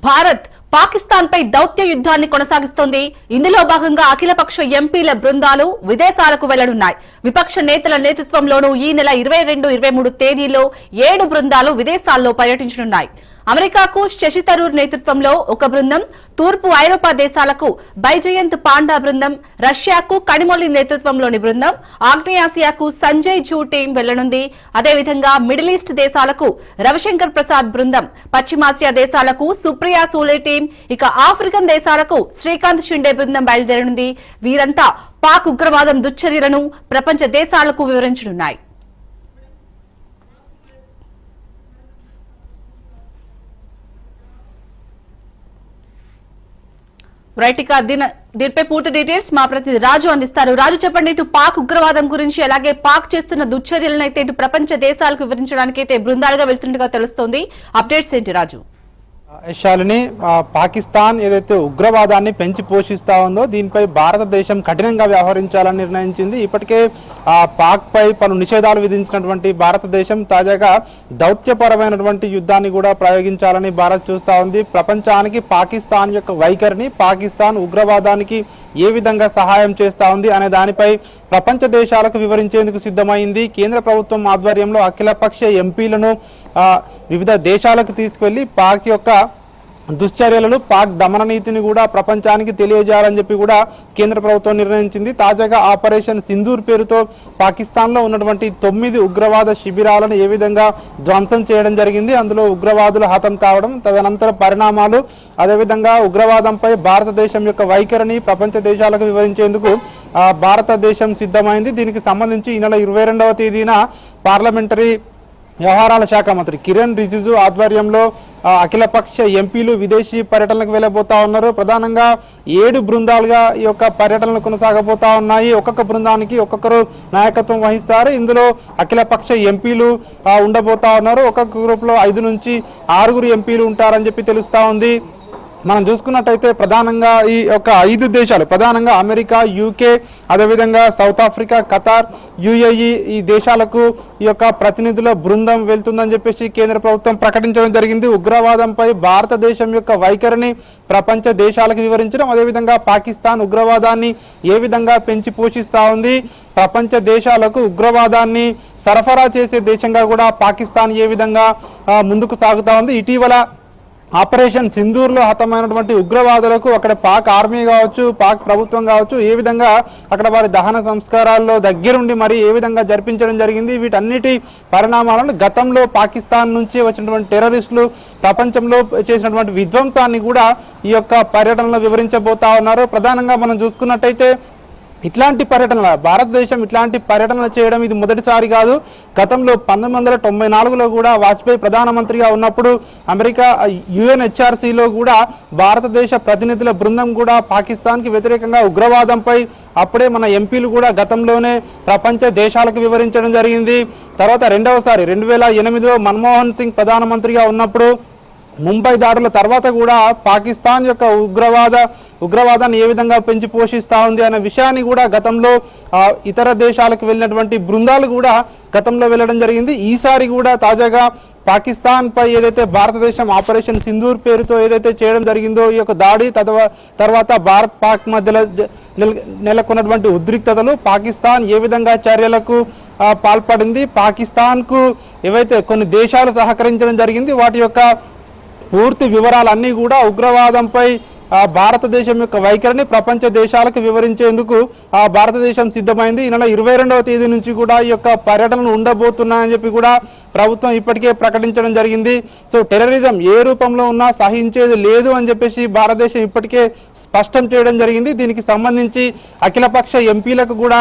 భారత్ పాకిస్తాన్ పై దౌత్య యుద్ధాన్ని కొనసాగిస్తోంది. ఇందులో భాగంగా అఖిలపక్ష ఎంపీల బృందాలు విదేశాలకు వెళ్లనున్నాయి. విపక్ష నేతల నేతృత్వంలోనూ ఈ నెల 22, 23 తేదీల్లో 7 బృందాలు విదేశాల్లో పర్యటించనున్నాయి. అమెరికాకు శశి థరూర్ నేతృత్వంలో ఒక బృందం, తూర్పు ఐరోపా దేశాలకు బైజయంత్ పాండా బృందం, రష్యాకు కనిమొల్లి నేతృత్వంలోని బృందం, ఆగ్నేయాసియాకు సంజయ్ జూ టీం వెళ్లనుంది. అదేవిధంగా మిడిల్ ఈస్ట్ దేశాలకు రవిశంకర్ ప్రసాద్ బృందం, పశ్చిమాసియా దేశాలకు సుప్రియా సూలే టీం, ఇక ఆఫ్రికన్ దేశాలకు శ్రీకాంత్ షిండే బృందం బయలుదేరనుంది. వీరంతా పాక్ ఉగ్రవాదం దుశ్చర్యలను ప్రపంచ దేశాలకు వివరించనున్నాయి. రైట్, ఇక దీనిపై పూర్తి డీటెయిల్స్ మా ప్రతినిధి రాజు అందిస్తారు. రాజు, చెప్పండి, ఇటు పాక్ ఉగ్రవాదం గురించి, అలాగే పాక్ చేస్తున్న దుశ్చర్యలను అయితే ఇటు ప్రపంచ దేశాలకు వివరించడానికి అయితే బృందాలుగా వెళ్తున్నట్టుగా తెలుస్తోంది. అప్డేట్స్ ఏంటి రాజు? శాలిని, పాకిస్తాన్ ఏదైతే ఉగ్రవాదాన్ని పెంచి పోషిస్తా ఉందో దీనిపై భారతదేశం కఠినంగా వ్యవహరించాలని నిర్ణయించింది. ఇప్పటికే పాక్ పై పలు నిషేధాలు విధించినటువంటి భారతదేశం తాజాగా దౌత్యపరమైనటువంటి యుద్ధాన్ని కూడా ప్రయోగించాలని భారత్ చూస్తా ఉంది. ప్రపంచానికి పాకిస్తాన్ యొక్క వైఖరిని, పాకిస్తాన్ ఉగ్రవాదానికి ఏ విధంగా సహాయం చేస్తా ఉంది అనే దానిపై ప్రపంచ దేశాలకు వివరించేందుకు సిద్ధమైంది. కేంద్ర ప్రభుత్వం ఆధ్వర్యంలో అఖిలపక్ష ఎంపీలను వివిధ దేశాలకు తీసుకెళ్లి పాక్ యొక్క దుశ్చర్యలను, పాక్ దమన నీతిని కూడా ప్రపంచానికి తెలియజేయాలని చెప్పి కూడా కేంద్ర ప్రభుత్వం నిర్ణయించింది. తాజాగా ఆపరేషన్ సింధూర్ పేరుతో పాకిస్తాన్లో ఉన్నటువంటి 9 ఉగ్రవాద శిబిరాలను ఏ విధంగా ధ్వంసం చేయడం జరిగింది, అందులో ఉగ్రవాదులు హతం కావడం, తదనంతర పరిణామాలు, అదేవిధంగా ఉగ్రవాదంపై భారతదేశం యొక్క వైఖరిని ప్రపంచ దేశాలకు వివరించేందుకు భారతదేశం సిద్ధమైంది. దీనికి సంబంధించి ఈ నెల 22వ తేదీన పార్లమెంటరీ వ్యవహారాల శాఖ మంత్రి కిరణ్ రిజిజు ఆధ్వర్యంలో అఖిలపక్ష ఎంపీలు విదేశీ పర్యటనలకు వెళ్ళబోతా ఉన్నారు. ప్రధానంగా 7 బృందాలుగా ఈ యొక్క పర్యటనలు కొనసాగబోతా ఉన్నాయి. ఒక్కొక్క బృందానికి ఒక్కొక్కరు నాయకత్వం వహిస్తారు. ఇందులో అఖిలపక్ష ఎంపీలు ఉండబోతా ఉన్నారు. ఒక్కొక్క గ్రూప్లో 5 నుంచి 6 ఎంపీలు ఉంటారని చెప్పి తెలుస్తా ఉంది. మనం చూసుకున్నట్టయితే ప్రధానంగా ఈ యొక్క 5 దేశాలు, ప్రధానంగా అమెరికా, యూకే, అదేవిధంగా సౌత్ ఆఫ్రికా, ఖతార్, యుఏఈ, ఈ దేశాలకు ఈ యొక్క ప్రతినిధుల బృందం వెళ్తుందని చెప్పేసి కేంద్ర ప్రభుత్వం ప్రకటించడం జరిగింది. ఉగ్రవాదంపై భారతదేశం యొక్క వైఖరిని ప్రపంచ దేశాలకు వివరించడం, అదేవిధంగా పాకిస్తాన్ ఉగ్రవాదాన్ని ఏ విధంగా పెంచి పోషిస్తూ ఉంది, ప్రపంచ దేశాలకు ఉగ్రవాదాన్ని సరఫరా చేసే దేశంగా కూడా పాకిస్తాన్ ఏ విధంగా ముందుకు సాగుతూ ఉంది. ఇటీవల ఆపరేషన్ సింధూర్లో హతమైనటువంటి ఉగ్రవాదులకు అక్కడ పాక్ ఆర్మీ కావచ్చు, పాక్ ప్రభుత్వం కావచ్చు, ఏ విధంగా అక్కడ వారి దహన సంస్కారాల్లో దగ్గరుండి మరి ఏ విధంగా జరిపించడం జరిగింది. వీటన్నిటి పరిణామాలను గతంలో పాకిస్తాన్ నుంచి వచ్చినటువంటి టెర్రరిస్టులు ప్రపంచంలో చేసినటువంటి విధ్వంసాన్ని కూడా ఈ యొక్క పర్యటనలో వివరించబోతా ఉన్నారు. ప్రధానంగా మనం చూసుకున్నట్టయితే ఇట్లాంటి పర్యటనలు, భారతదేశం ఇట్లాంటి పర్యటనలు చేయడం ఇది మొదటిసారి కాదు. గతంలో 1994లో కూడా వాజ్పేయి ప్రధానమంత్రిగా ఉన్నప్పుడు అమెరికా UNHRCలో కూడా భారతదేశ ప్రతినిధుల బృందం కూడా పాకిస్తాన్కి వ్యతిరేకంగా ఉగ్రవాదంపై అప్పుడే మన ఎంపీలు కూడా గతంలోనే ప్రపంచ దేశాలకు వివరించడం జరిగింది. తర్వాత రెండవసారి 2008లో మన్మోహన్ సింగ్ ప్రధానమంత్రిగా ఉన్నప్పుడు ముంబై దాడుల తర్వాత కూడా పాకిస్తాన్ యొక్క ఉగ్రవాదాన్ని ఏ విధంగా పెంచి పోషిస్తూ ఉంది అనే విషయాన్ని కూడా గతంలో ఇతర దేశాలకు వెళ్ళినటువంటి బృందాలు కూడా గతంలో వెళ్ళడం జరిగింది. ఈసారి కూడా తాజాగా పాకిస్తాన్ పై ఏదైతే భారతదేశం ఆపరేషన్ సింధూర్ పేరుతో ఏదైతే చేయడం జరిగిందో, ఈ యొక్క దాడి తర్వాత భారత్ పాక్ మధ్యలో నెలకొన్నటువంటి ఉద్రిక్తతలు, పాకిస్తాన్ ఏ విధంగా చర్యలకు పాల్పడింది, పాకిస్తాన్కు ఏవైతే కొన్ని దేశాలు సహకరించడం జరిగింది, వాటి యొక్క పూర్తి వివరాలన్నీ కూడా ఉగ్రవాదంపై భారతదేశం యొక్క వైఖరిని ప్రపంచ దేశాలకు వివరించేందుకు భారతదేశం సిద్ధమైంది. ఈ నెల 22వ తేదీ నుంచి కూడా ఈ యొక్క పర్యటనలు ఉండబోతున్నాయని చెప్పి కూడా ప్రభుత్వం ఇప్పటికే ప్రకటించడం జరిగింది. సో టెర్రరిజం ఏ రూపంలో ఉన్నా సహించేది లేదు అని చెప్పేసి భారతదేశం ఇప్పటికే స్పష్టం చేయడం జరిగింది. దీనికి సంబంధించి అఖిలపక్ష ఎంపీలకు కూడా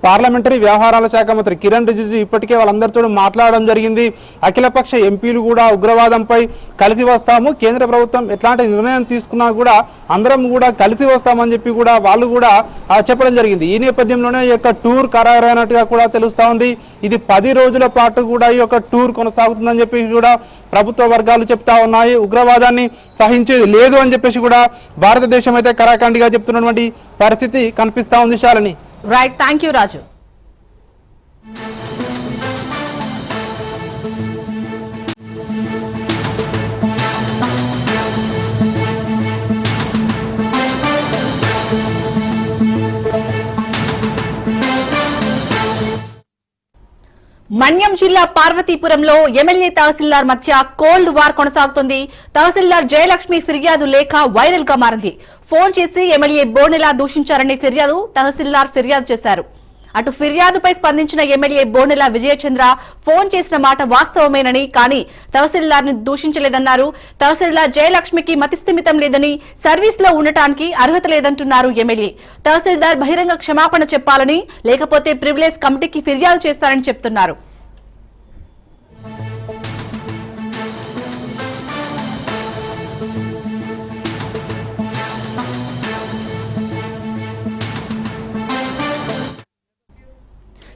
పార్లమెంటరీ వ్యవహారాల శాఖ మంత్రి కిరణ్ రిజిజు ఇప్పటికే వాళ్ళందరితో మాట్లాడడం జరిగింది. అఖిలపక్ష ఎంపీలు కూడా ఉగ్రవాదంపై కలిసి వస్తాము, కేంద్ర ప్రభుత్వం ఎట్లాంటి నిర్ణయం తీసుకున్నా కూడా అందరం కూడా కలిసి వస్తామని చెప్పి కూడా వాళ్ళు కూడా చెప్పడం జరిగింది. ఈ నేపథ్యంలోనే ఈ యొక్క టూర్ ఖరారైనట్టుగా కూడా తెలుస్తా ఉంది. ఇది 10 రోజుల పాటు కూడా ఈ యొక్క టూర్ కొనసాగుతుందని చెప్పి కూడా ప్రభుత్వ వర్గాలు చెప్తా ఉన్నాయి. ఉగ్రవాదాన్ని సహించేది లేదు అని చెప్పేసి కూడా భారతదేశం అయితే కరాఖండిగా చెప్తున్నటువంటి పరిస్థితి కనిపిస్తా ఉంది. శాలిని, రైట్, థ్యాంక్ యూ రాజు. మన్యం జిల్లా పార్వతీపురంలో ఎమ్మెల్యే తహసీల్దార్ మధ్య కోల్డ్ వార్ కొనసాగుతోంది. తహసీల్దార్ జయలక్ష్మి ఫిర్యాదు లేఖ వైరల్ గా మారింది. ఫోన్ చేసి ఎమ్మెల్యే బోనెలా దూషించారని తహసీల్దార్ ఫిర్యాదు చేశారు. అటు ఫిర్యాదుపై స్పందించిన ఎమ్మెల్యే బోనెల విజయచంద్ర ఫోన్ చేసిన మాట వాస్తవమేనని, కానీ తహసీల్దార్ ని దూషించలేదన్నారు. తహసీల్దార్ జయలక్ష్మికి మతిస్థిమితం లేదని, సర్వీస్ లో ఉండటానికి అర్హత లేదంటున్నారు ఎమ్మెల్యే. తహసీల్దార్ బహిరంగ క్షమాపణ చెప్పాలని, లేకపోతే ప్రివిలేజ్ కమిటీకి ఫిర్యాదు చేస్తారని చెప్తున్నారు.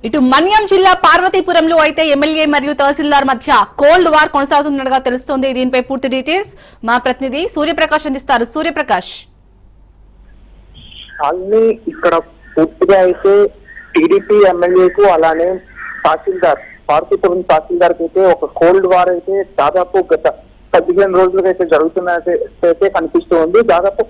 ఇటు మన్యం జిల్లా పార్వతీపురంలో అయితే ఎమ్మెల్యే మరియు తహసీల్దార్ మధ్య కోల్డ్ వార్ కొనసాగుతున్నట్టుగా తెలుస్తోంది. దీనిపై పూర్తి డీటెయిల్స్ మా ప్రతినిధి సూర్యప్రకాష్ అందిస్తారు. సూర్యప్రకాష్, ఇక్కడ పూర్తిగా అయితే టీడీపీ ఎమ్మెల్యేకు అలానే పార్వతీపురం తహసీల్దార్ కి అయితే ఒక కోల్డ్ వార్ అయితే దాదాపు గత 15 రోజులుగా అయితే జరుగుతున్నట్టయితే కనిపిస్తూ ఉంది. దాదాపు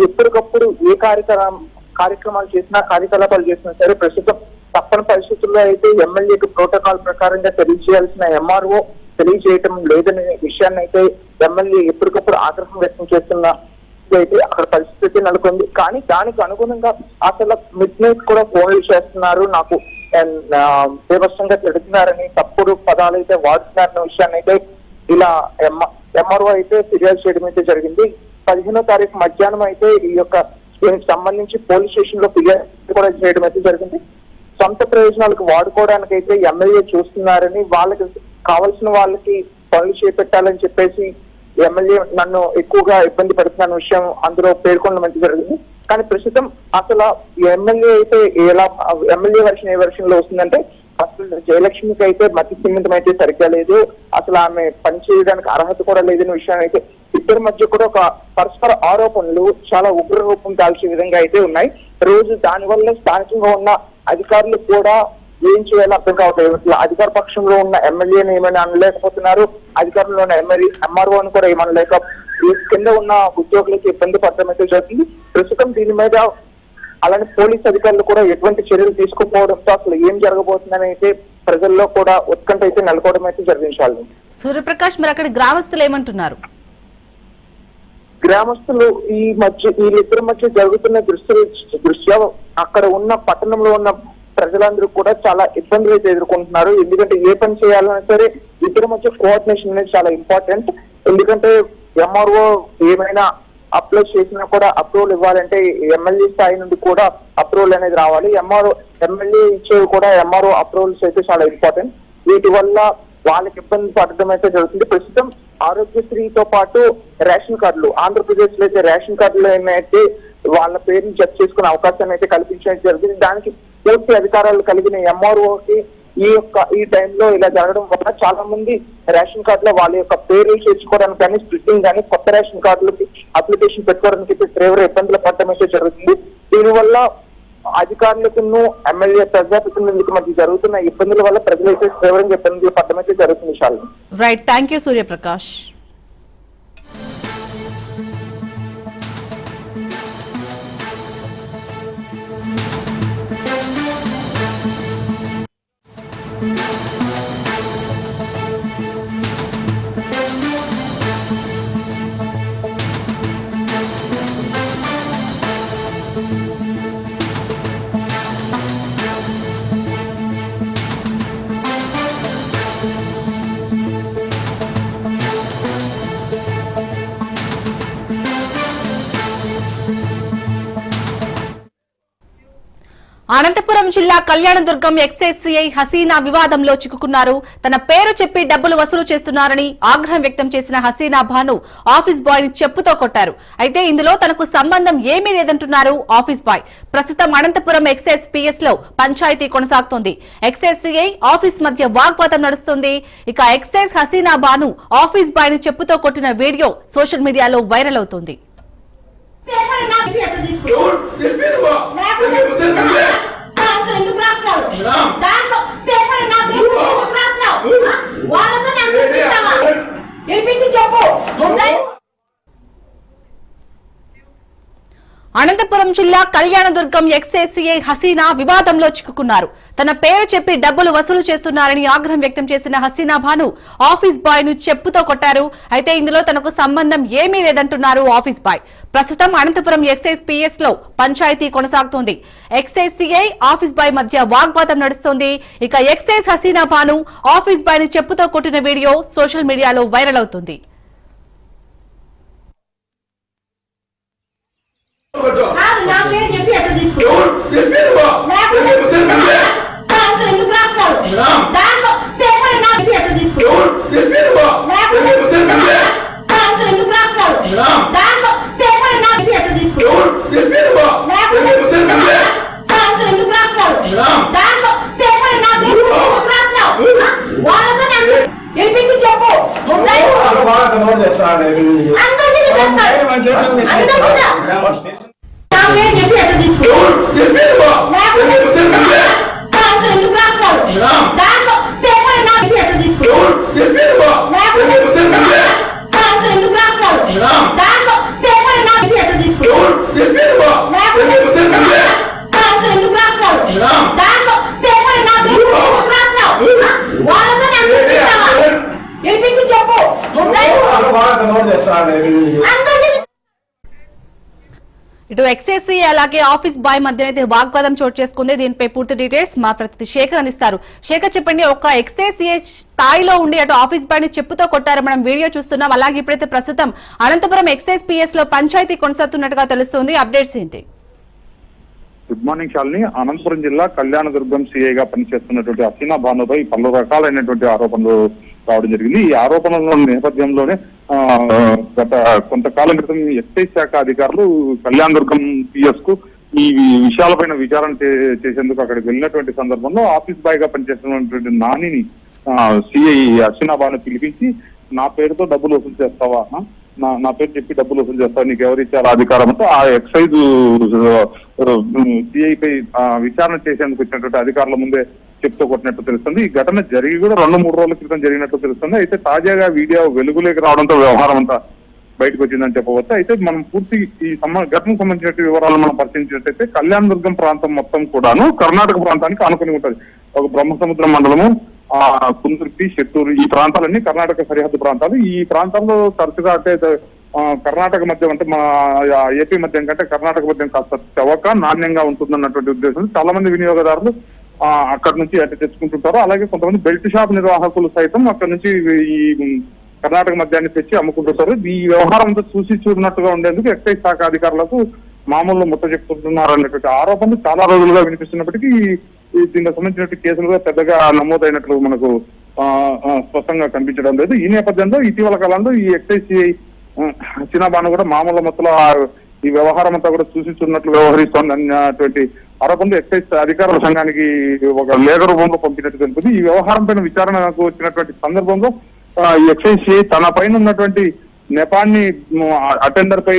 ఎప్పటికప్పుడు ఏ కార్యక్రమాలు చేసినా, కార్యకలాపాలు చేసినా సరే ప్రస్తుతం తప్పని పరిస్థితుల్లో అయితే ఎమ్మెల్యేకి ప్రోటోకాల్ ప్రకారంగా తెలియజేయాల్సిన ఎంఆర్ఓ తెలియజేయటం లేదనే విషయాన్ని అయితే ఎమ్మెల్యే ఎప్పటికప్పుడు ఆగ్రహం వ్యక్తం చేస్తున్న అయితే అక్కడ పరిస్థితి నెలకొంది. కానీ దానికి అనుగుణంగా అసలు మిడ్ నైట్ కూడా ఫోన్లు చేస్తున్నారు, నాకు బీభత్సంగా తిడుతున్నారని, తప్పుడు పదాలు అయితే వాడుతున్నారనే విషయాన్ని అయితే ఇలా ఎంఆర్ఓ అయితే ఫిర్యాదు చేయడం అయితే జరిగింది. 15వ తారీఖు మధ్యాహ్నం అయితే ఈ యొక్క దీనికి సంబంధించి పోలీస్ స్టేషన్ లో ఫిర్యాదు కూడా చేయడం అయితే జరిగింది. సొంత ప్రయోజనాలకు వాడుకోవడానికి అయితే ఎమ్మెల్యే చూస్తున్నారని, వాళ్ళకి కావాల్సిన వాళ్ళకి పనులు చేపట్టాలని చెప్పేసి ఎమ్మెల్యే నన్ను ఎక్కువగా ఇబ్బంది పడుతున్న విషయం అందులో పేర్కొనడం అయితే జరిగింది. కానీ ప్రస్తుతం అసలు ఎమ్మెల్యే అయితే ఎమ్మెల్యే వర్షన్ ఏ వర్షన్ లో వస్తుందంటే, అసలు జయలక్ష్మికి అయితే మతి స్థిమితం అయితే సరిగ్గా లేదు, అసలు ఆమె పని చేయడానికి అర్హత కూడా లేదనే విషయం అయితే ఇద్దరి మధ్య కూడా ఒక పరస్పర ఆరోపణలు చాలా ఉగ్ర రూపం దాల్చే విధంగా అయితే ఉన్నాయి. రోజు దానివల్ల స్థానికంగా ఉన్న అధికారులు కూడా ఏం చేయాలో అర్థం కావట్లేదు. అధికార పక్షంలో ఉన్న ఎమ్మెల్యేని ఏమైనా అనలేకపోతున్నారు, అధికారంలో ఉన్న ఎంఆర్ఓని కూడా ఏమనలేక కింద ఉన్న ఉద్యోగులకి ఇబ్బంది పడడం అయితే జరుగుతుంది. ప్రస్తుతం దీని మీద అలానే పోలీస్ అధికారులు కూడా ఎటువంటి చర్యలు తీసుకోకపోవడంతో అసలు ఏం జరగబోతుందని అయితే ప్రజల్లో కూడా ఉత్కంఠ అయితే నెలకోవడం అయితే జరిగించాలి. సూర్యప్రకాష్, మరి అక్కడ గ్రామస్తులు ఏమంటున్నారు? గ్రామస్తులు వీళ్ళిద్దరి మధ్య జరుగుతున్న దృశ్య అక్కడ ఉన్న పట్టణంలో ఉన్న ప్రజలందరూ కూడా చాలా ఇబ్బందులు అయితే ఎదుర్కొంటున్నారు. ఎందుకంటే ఏ పని చేయాలన్నా సరే ఇద్దరి మధ్య కోఆర్డినేషన్ అనేది చాలా ఇంపార్టెంట్. ఎందుకంటే ఎంఆర్ఓ ఏమైనా అప్లై చేసినా కూడా అప్రూవల్ ఇవ్వాలంటే ఎమ్మెల్యే స్థాయి నుండి కూడా అప్రూవల్ అనేది రావాలి. ఎమ్మెల్యే ఇచ్చేవి కూడా ఎంఆర్ఓ అప్రూవల్స్ అయితే చాలా ఇంపార్టెంట్. వీటి వల్ల వాళ్ళకి ఇబ్బంది పడడం అయితే జరుగుతుంది. ప్రస్తుతం ఆరోగ్యశ్రీతో పాటు రేషన్ కార్డులు, ఆంధ్రప్రదేశ్ లో అయితే రేషన్ కార్డులు ఏమైతే వాళ్ళ పేరుని జప్తు చేసుకునే అవకాశాన్ని అయితే కల్పించడం జరిగింది. దానికి పూర్తి అధికారాలు కలిగిన ఎంఆర్ఓకి ఈ టైంలో ఇలా జరగడం వల్ల చాలా మంది రేషన్ కార్డులో వాళ్ళ యొక్క పేర్లు చేర్చుకోవడానికి కానీ, స్ప్లిట్టింగ్ కానీ, కొత్త రేషన్ కార్డులకి అప్లికేషన్ పెట్టుకోవడానికి తీవ్ర ఇబ్బందులు పడడం అయితే జరుగుతుంది. దీనివల్ల అధికారులకు ఎమ్మెల్యే ప్రజాప్రతినిధులకు మధ్య జరుగుతున్న ఇబ్బందుల వల్ల ప్రజలైతే తీవ్రంగా ఇబ్బందులు పడడం అయితే జరుగుతుంది. Right, thank you Suryaprakash. Anantapuram జిల్లా కళ్యాణదుర్గం ఎక్సైజ్ సిఐ హసీనా వివాదంలో చిక్కుకున్నారు. తన పేరు చెప్పి డబ్బులు వసూలు చేస్తున్నారని ఆగ్రహం వ్యక్తం చేసిన హసీనా భాను ఆఫీస్ బాయ్ ని చెప్పుతో కొట్టారు. అయితే ఇందులో తనకు సంబంధం ఏమీ లేదంటున్నారు ఆఫీస్ బాయ్. ప్రస్తుతం అనంతపురం ఎక్సైజ్ పిఎస్ లో పంచాయతీ కొనసాగుతోంది. ఎక్సైజ్ సిఐ ఆఫీస్ మధ్య వాగ్వాదం నడుస్తుంది. ఇక excise Haseena Bhanu office boy ని చెప్పుతో కొట్టిన వీడియో సోషల్ మీడియాలో వైరల్ అవుతోంది. అనంతపురం జిల్లా కళ్యాణదుర్గం ఎక్స్ఏసీఐ హసీనా వివాదంలో చిక్కుకున్నారు. తన పేరు చెప్పి డబ్బులు వసూలు చేస్తున్నారని ఆగ్రహం వ్యక్తం చేసిన హసీనా భాను ఆఫీస్ బాయ్ ను చెప్పుతో కొట్టారు. అయితే ఇందులో తనకు సంబంధం ఏమీ లేదంటున్నారు ఆఫీస్ బాయ్. ప్రస్తుతం అనంతపురం ఎక్సైజ్ పిఎస్ లో పంచాయతీ కొనసాగుతోంది. ఎక్స్ఏసీఐ ఆఫీస్ బాయ్ మధ్య వాగ్వాదం నడుస్తోంది. ఇక excise Haseena Bhanu office boy ను చెప్పుతో కొట్టిన వీడియో సోషల్ మీడియాలో వైరల్ అవుతుంది. ఇటు ఎక్స్ఏసీ అలాగే ఆఫీస్ బాయ్ మధ్యనైతే వాగ్వాదం చోటు చేసుకుంది. దీనిపై పూర్తి డీటెయిల్స్ మా ప్రతినిధి శేఖర్ అందిస్తారు. శేఖర్, చెప్పండి, ఒక ఎక్స్ఏసీ స్థాయిలో ఉండి అటు ఆఫీస్ బాయ్ ని చెప్పుతో కొట్టారు, మనం వీడియో చూస్తున్నాం. అలాగే ఇప్పుడైతే ప్రస్తుతం అనంతపురం ఎక్సైజ్ పిఎస్ లో పంచాయతీ కొనసాగుతున్నట్టుగా తెలుస్తుంది. అప్డేట్స్ ఏంటి? Good morning Shalini. అనంతపురం జిల్లా కళ్యాణదుర్గం సిఐగా పనిచేస్తున్నటువంటి హసీనా భానుపై పలు రకాలైనటువంటి ఆరోపణలు రావడం జరిగింది. ఈ ఆరోపణల నేపథ్యంలోనే గత కొంతకాలం క్రితం ఎక్సైజ్ శాఖ అధికారులు కళ్యాణదుర్గం పిఎస్ కు ఈ విషయాలపైన విచారణ చేసేందుకు అక్కడికి వెళ్ళినటువంటి సందర్భంలో ఆఫీస్ బాయ్ గా పనిచేస్తున్నటువంటి నానిని సిఐ హసీనా భాను పిలిపించి, నా పేరుతో డబ్బులు వసూలు చేస్తావా, నా పేరు చెప్పి డబ్బులు వసూలు చేస్తావా, నీకు ఎవరు ఇచ్చారు అధికారం అంటూ ఆ ఎక్సైజ్ సిఐపై విచారణ చేసేందుకు వచ్చినటువంటి అధికారుల ముందే చెప్తూ కొట్టినట్టు తెలుస్తుంది. ఈ ఘటన జరిగి కూడా 2-3 రోజుల క్రితం జరిగినట్టు తెలుస్తుంది. అయితే తాజాగా వీడియో వెలుగులోకి రావడంతో వ్యవహారం అంతా బయటకు వచ్చిందని చెప్పవచ్చు. అయితే మనం పూర్తి ఈ ఘటనకు సంబంధించిన వివరాలు మనం పరిశీలించినట్టయితే కళ్యాణదుర్గం ప్రాంతం మొత్తం కూడాను కర్ణాటక ప్రాంతానికి ఆనుకుని ఉంటుంది. ఒక బ్రహ్మసముద్రం మండలము, కుందుర్తి, చెట్టూరు, ఈ ప్రాంతాలన్నీ కర్ణాటక సరిహద్దు ప్రాంతాలు. ఈ ప్రాంతాల్లో తరచుగా అంటే కర్ణాటక మద్యం అంటే మన ఏపీ మద్యం కంటే కర్ణాటక మద్యం కాస్త చవక నాణ్యంగా ఉంటుందన్నటువంటి ఉద్దేశంతో చాలా మంది వినియోగదారులు అక్కడ నుంచి అటు తెచ్చుకుంటుంటారు. అలాగే కొంతమంది బెల్ట్ షాప్ నిర్వాహకులు సైతం అక్కడ నుంచి ఈ కర్ణాటక మద్యాన్ని తెచ్చి అమ్ముకుంటుంటారు. ఈ వ్యవహారంతో చూసి చూడనట్టుగా ఉండేందుకు ఎక్సైజ్ శాఖ అధికారులకు మామూలు ముట్ట చెప్తుంటున్నారు అనేటువంటి ఆరోపణలు చాలా రోజులుగా వినిపిస్తున్నప్పటికీ దీనికి సంబంధించిన కేసులుగా పెద్దగా నమోదైనట్లు మనకు స్పష్టంగా కనిపించడం లేదు. ఈ నేపథ్యంలో ఇటీవల కాలంలో ఈ ఎక్సైజ్ హసీనా భాను కూడా మామూలు మొత్తంలో ఈ వ్యవహారం అంతా కూడా చూసి చూడనట్లు వ్యవహరిస్తోంది అన్నటువంటి ఆరోపణలు ఎక్సైజ్ అధికారుల సంఘానికి ఒక లేఖ రూపంలో పంపినట్టు తెలుపుతుంది. ఈ వ్యవహారం పైన విచారణకు వచ్చినటువంటి సందర్భంలో ఎక్సైజ్ తన పైన ఉన్నటువంటి నెపాన్ని అటెండర్ పై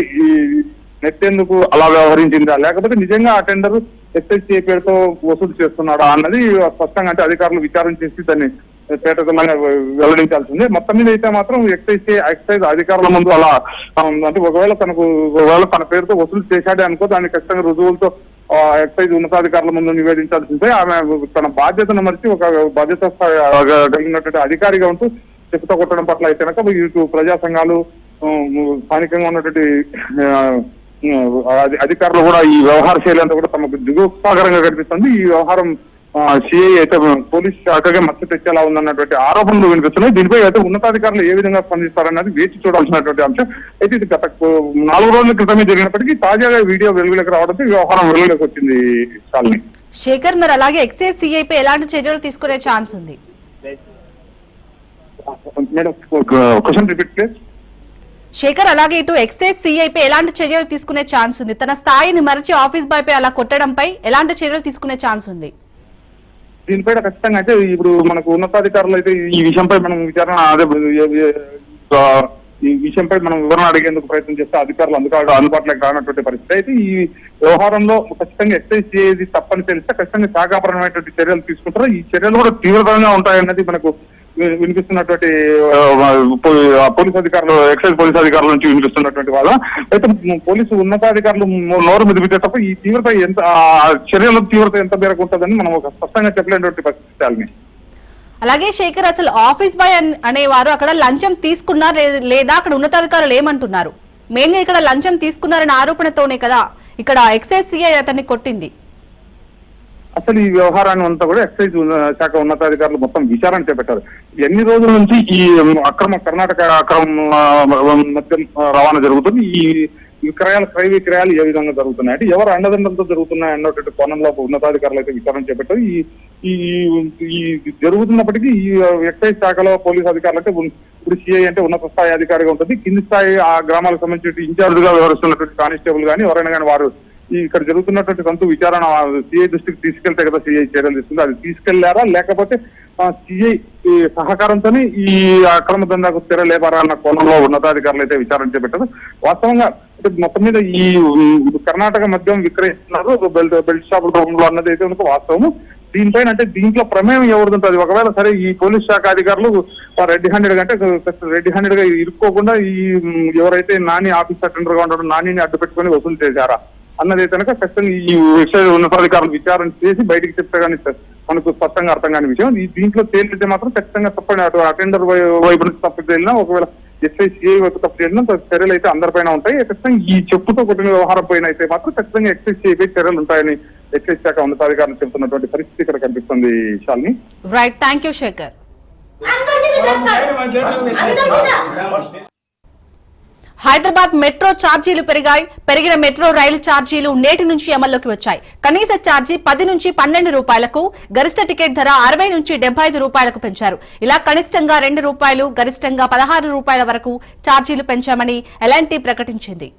నెట్టేందుకు అలా వ్యవహరించిందా, లేకపోతే నిజంగా అటెండర్ ఎక్సైజ్ పేరుతో వసూలు చేస్తున్నాడా అన్నది స్పష్టంగా అంటే అధికారులు విచారణ చేసి దాన్ని తేటతెల్లంగా వెల్లడించాల్సిందే. మొత్తం మీద అయితే మాత్రం ఎక్సైజ్ అధికారుల ముందు అలా అంటే ఒకవేళ తన పేరుతో వసూలు చేశాడే అనుకో దాన్ని ఖచ్చితంగా రుజువులతో ఎక్సైజ్ ఉన్నతాధికారుల ముందు నివేదించాల్సిందే. ఆమె తన బాధ్యతను మరిచి ఒక బాధ్యత కలిగినటువంటి అధికారిగా ఉంటూ చెప్పుతో కొట్టడం పట్ల అయితే కనుక ఇటు ప్రజా సంఘాలు, స్థానికంగా ఉన్నటువంటి అధికారులు కూడా ఈ వ్యవహార శైలి అంతా కూడా తమకు దిగుసాగరంగా కనిపిస్తుంది. ఈ వ్యవహారం సిఐ అయితే పోలీస్ శాఖగా మచ్చ తెచ్చేలా ఉందన్నటువంటి ఆరోపణలు వినిపిస్తున్నాయి. దీనిపై అయితే ఉన్నతాధికారులు ఏ విధంగా స్పందిస్తారన్నది వేచి చూడాల్సినటువంటి అంశం. అయితే ఇది గత 4 రోజుల క్రితమే జరిగినప్పటికీ తాజాగా వీడియో వెలుగులోకి రావడంతో ఈ వ్యవహారం వెలుగులోకి వచ్చింది. శాలిని, శేఖర్, మరి అలాగే ఎక్సైజ్ సిఐ పై ఎలాంటి చర్యలు తీసుకునే ఛాన్స్ ఉంది? Madam, question repeat please. Shekhar, అలాగే ఇటు ఎక్సైజ్ సిఐ పై ఎలాంటి చర్యలు తీసుకునే ఛాన్స్ ఉంది? తన స్థాయిని మరిచి ఆఫీస్ బాయ్ పై అలా కొట్టడంపై ఎలాంటి చర్యలు తీసుకునే ఛాన్స్ ఉంది? దీనిపైన ఖచ్చితంగా అయితే ఇప్పుడు మనకు ఉన్నతాధికారులు అయితే ఈ విషయంపై మనం విచారణ ఈ విషయంపై మనం వివరణ అడిగేందుకు ప్రయత్నం చేస్తే అధికారులు అందుబాటులోకి రానటువంటి పరిస్థితి. అయితే ఈ వ్యవహారంలో ఖచ్చితంగా ఎక్సైజ్ చేసి తప్పని తెలిస్తే ఖచ్చితంగా శాఖాపరమైనటువంటి చర్యలు తీసుకుంటారు. ఈ చర్యలు కూడా తీవ్రతరంగా ఉంటాయన్నది మనకు వినిపిస్తున్నటువంటి పోలీస్ అధికారులు, ఎక్సైజ్ పోలీస్ అధికారుల నుంచి వినిపిస్తున్నటువంటి వాదన అయితే పోలీసు ఉన్నతాధికారులు నోరు మెదిపితే తప్ప ఈ తీవ్రత ఎంత చర్యల తీవ్రత ఎంత మేరకు ఉంటుందని మనం ఒక స్పష్టంగా చెప్పలేనటువంటి పరిస్థితి. అలాగే శేఖర్, అసలు ఆఫీస్ బాయ్ అనేవారు అక్కడ లంచం తీసుకున్నారు లేదా అక్కడ ఉన్నతాధికారులు ఏమంటున్నారు? మెయిన్ గా ఇక్కడ లంచం తీసుకున్నారనే ఆరోపణతోనే కదా ఇక్కడ ఎక్సైజ్ సిఐ అతన్ని కొట్టింది. అసలు ఈ వ్యవహారాన్ని అంతా కూడా ఎక్సైజ్ శాఖ ఉన్నతాధికారులు మొత్తం విచారణ చేపట్టారు. ఎన్ని రోజుల నుంచి ఈ కర్ణాటక మద్యం రవాణా జరుగుతుంది, ఈ క్రయ విక్రయాలు ఏ విధంగా జరుగుతున్నాయి, అంటే ఎవరు అండదండంతో జరుగుతున్నాయి అన్నటువంటి కోణంలో ఉన్నతాధికారులు అయితే విచారణ చేపట్టారు. ఈ జరుగుతున్నప్పటికీ ఈ ఎక్సైజ్ శాఖలో పోలీసు అధికారులు అంటే ఇప్పుడు సిఐ అంటే ఉన్నత స్థాయి అధికారిగా ఉంటుంది, కింది స్థాయి ఆ గ్రామాలకు సంబంధించి ఇన్ఛార్జ్ గా వ్యవహరిస్తున్నటువంటి కానిస్టేబుల్ కానీ ఎవరైనా కానీ వారు ఇక్కడ జరుగుతున్నటువంటి సంతు విచారణ సిఐ దృష్టికి తీసుకెళ్తే కదా సిఐ చర్యలు తీసుకుంది. అది తీసుకెళ్లారా లేకపోతే సిఐ సహకారంతో ఈ అక్రమ దందాకు తెరలేపారా అన్న కోణంలో ఉన్నతాధికారులు అయితే విచారణ చేపట్టారు. వాస్తవంగా మొత్తం మీద ఈ కర్ణాటక మద్యం విక్రయిస్తున్నారు బెల్ట్ షాపుల రూపంలో అన్నది అయితే కనుక వాస్తవము. దీనిపైన అంటే దీంట్లో ప్రమేయం ఎవరిదుంటుంది? ఒకవేళ సరే ఈ పోలీస్ శాఖ అధికారులు రెడ్ హ్యాండెడ్ అంటే రెడ్ హ్యాండెడ్ గా ఇరుక్కోకుండా ఈ ఎవరైతే నాని ఆఫీస్ అటెండర్ గా ఉండడం నానిని అడ్డు పెట్టుకుని వసూలు చేశారా అన్నది కనుక ఖచ్చితంగా ఈ ఎక్సైజ్ ఉన్నతాధికారులు విచారణ చేసి బయటికి చెప్తే కానీ మనకు స్పష్టంగా అర్థం కాని విషయం. దీంట్లో తేలితే మాత్రం ఖచ్చితంగా తప్పని అటు అటెండర్ వైపు నుంచి తప్పు తేలినా, ఒకవేళ ఎస్ఐ సిఐ వైపు తప్పు తేలినా చర్యలు అయితే అందరిపైన ఉంటాయి. ఖచ్చితంగా ఈ చెప్పుతో కొట్టిన వ్యవహారం పైన అయితే మాత్రం ఖచ్చితంగా ఎక్సైజ్ సిఐపై చర్యలు ఉంటాయని ఎక్సైజ్ శాఖ ఉన్నతాధికారులు చెబుతున్నటువంటి పరిస్థితి ఇక్కడ కనిపిస్తుంది. Shalini, right, thank you Shekhar. Hyderabad metro ఛార్జీలు పెరిగిన మెట్రో రైలు ఛార్జీలు నేటి నుంచి అమల్లోకి వచ్చాయి. కనీస ఛార్జీ 10 నుంచి 12 రూపాయలకు, గరిష్ట టికెట్ ధర 60 నుంచి 75 రూపాయలకు పెంచారు. ఇలా కనిష్టంగా 2 రూపాయలు, గరిష్టంగా 16 రూపాయల వరకు ఛార్జీలు పెంచామని ఎల్ఎన్టీ ప్రకటించింది.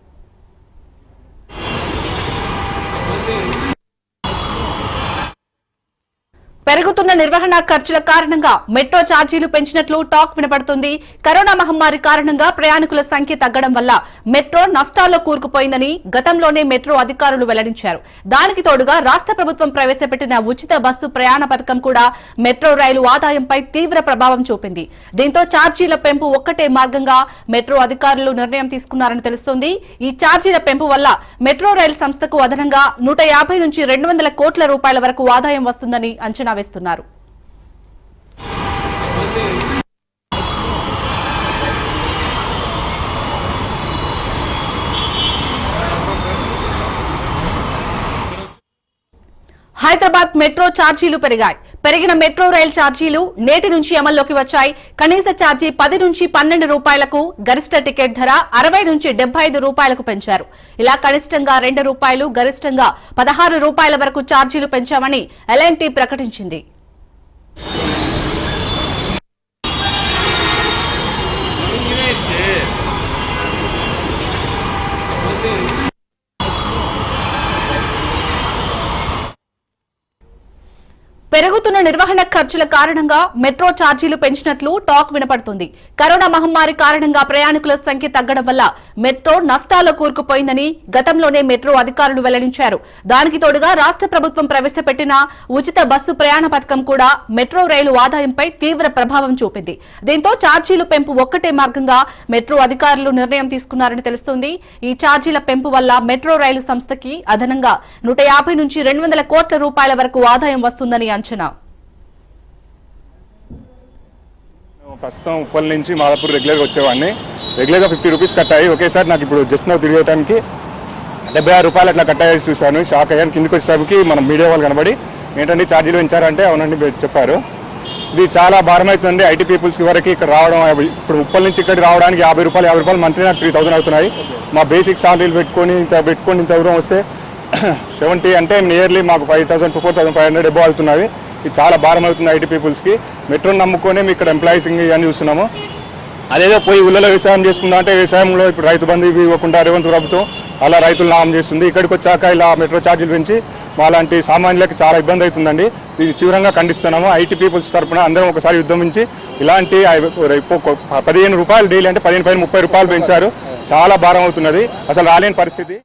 పెరుగుతున్న నిర్వహణ ఖర్చుల కారణంగా మెట్రో ఛార్జీలు పెంచినట్లు టాక్ వినపడుతుంది. కరోనా మహమ్మారి కారణంగా ప్రయాణికుల సంఖ్య తగ్గడం వల్ల మెట్రో నష్టాల్లో కూరుకుపోయిందని గతంలోనే మెట్రో అధికారులు వెల్లడించారు. దానికి తోడుగా రాష్ట్ర ప్రభుత్వం ప్రవేశపెట్టిన ఉచిత బస్సు ప్రయాణ పథకం కూడా మెట్రో రైలు ఆదాయంపై తీవ్ర ప్రభావం చూపింది. దీంతో ఛార్జీల పెంపు ఒక్కటే మార్గంగా మెట్రో అధికారులు నిర్ణయం తీసుకున్నారని తెలుస్తోంది. ఈ ఛార్జీల పెంపు వల్ల మెట్రో రైలు సంస్థకు అదనంగా 150 నుంచి 200 కోట్ల రూపాయల వరకు ఆదాయం వస్తుందని అంచనా వేస్తున్నారు. హైదరాబాద్ మెట్రో ఛార్జీలు పెరిగిన మెట్రో రైలు ఛార్జీలు నేటి నుంచి అమల్లోకి వచ్చాయి. కనీస ఛార్జీ 10 నుంచి 12 రూపాయలకు, గరిష్ట టికెట్ ధర 60 నుంచి 75 రూపాయలకు పెంచారు. ఇలా కనిష్టంగా 2 రూపాయలు, గరిష్టంగా 16 రూపాయల వరకు ఛార్జీలు పెంచామని ఎల్ఎన్టీ ప్రకటించింది. పెరుగుతున్న నిర్వహణ ఖర్చుల కారణంగా మెట్రో ఛార్జీలు పెంచినట్లు టాక్ వినపడుతుంది. కరోనా మహమ్మారి కారణంగా ప్రయాణికుల సంఖ్య తగ్గడం వల్ల మెట్రో నష్టాల్లో కూరుకుపోయిందని గతంలోనే మెట్రో అధికారులు వెల్లడించారు. దానికి తోడుగా రాష్ట్ర ప్రభుత్వం ప్రవేశపెట్టిన ఉచిత బస్సు ప్రయాణ పథకం కూడా మెట్రో రైలు ఆదాయంపై తీవ్ర ప్రభావం చూపింది. దీంతో ఛార్జీలు పెంపు ఒక్కటే మార్గంగా మెట్రో అధికారులు నిర్ణయం తీసుకున్నారని తెలుస్తోంది. ఈ ఛార్జీల పెంపు వల్ల మెట్రో రైలు సంస్థకి అదనంగా 150 నుంచి 200 కోట్ల రూపాయల వరకు ఆదాయం వస్తుందని అంచనా. ప్రస్తుతం ఉప్పల్ నుంచి మాదాపూర్ రెగ్యులర్గా వచ్చేవాడిని. రెగ్యులర్గా 50 రూపీస్ కట్టాయి. ఒకేసారి నాకు ఇప్పుడు జస్ట్ నాకు తిరిగేయడానికి 76 రూపాయలు అట్లా కట్టాయి. చూశాను, షాక్ అయ్యాను. కిందకి వచ్చేసరికి మనం మీడియా వాళ్ళు కనబడి ఏంటంటే ఛార్జీలు పెంచారంటే అవునండి చెప్పారు. ఇది చాలా భారం అవుతుంది ఐటీ పీపుల్స్కి వరకు ఇక్కడ రావడం. ఇప్పుడు ఉప్పల్ నుంచి ఇక్కడికి రావడానికి 50 రూపాయలు మంత్లీ నాకు 3000 అవుతున్నాయి. మా బేసిక్ సాలరీలు పెట్టుకొని ఇంత దూరం వస్తే 70 అంటే నియర్లీ మాకు 5000 to 4500 ఎబో అవుతున్నది. ఇది చాలా భారం అవుతుంది ఐటీ పీపుల్స్కి. మెట్రోని నమ్ముకొని ఇక్కడ ఎంప్లాయీస్ ఇవన్నీ చూస్తున్నాము. అదేదో పోయి ఊళ్ళలో వ్యవసాయం చేసుకుందాం అంటే వ్యవసాయంలో ఇప్పుడు రైతు బంధు ఇవి ఇవ్వకుండా రేవంత్ ప్రభుత్వం అలా రైతులు నామం చేస్తుంది. ఇక్కడికి వచ్చాక ఇలా మెట్రో ఛార్జీలు పెంచి మాలాంటి సామాన్యులకు చాలా ఇబ్బంది అవుతుందండి. ఇది తీవ్రంగా ఖండిస్తున్నాము. ఐటీ పీపుల్స్ తరఫున అందరం ఒకసారి యుద్ధమించి ఇలాంటి 15 రూపాయలు డైలీ అంటే 15 పైన 30 రూపాయలు పెంచారు. చాలా భారం అవుతున్నది, అసలు రాలేని పరిస్థితి.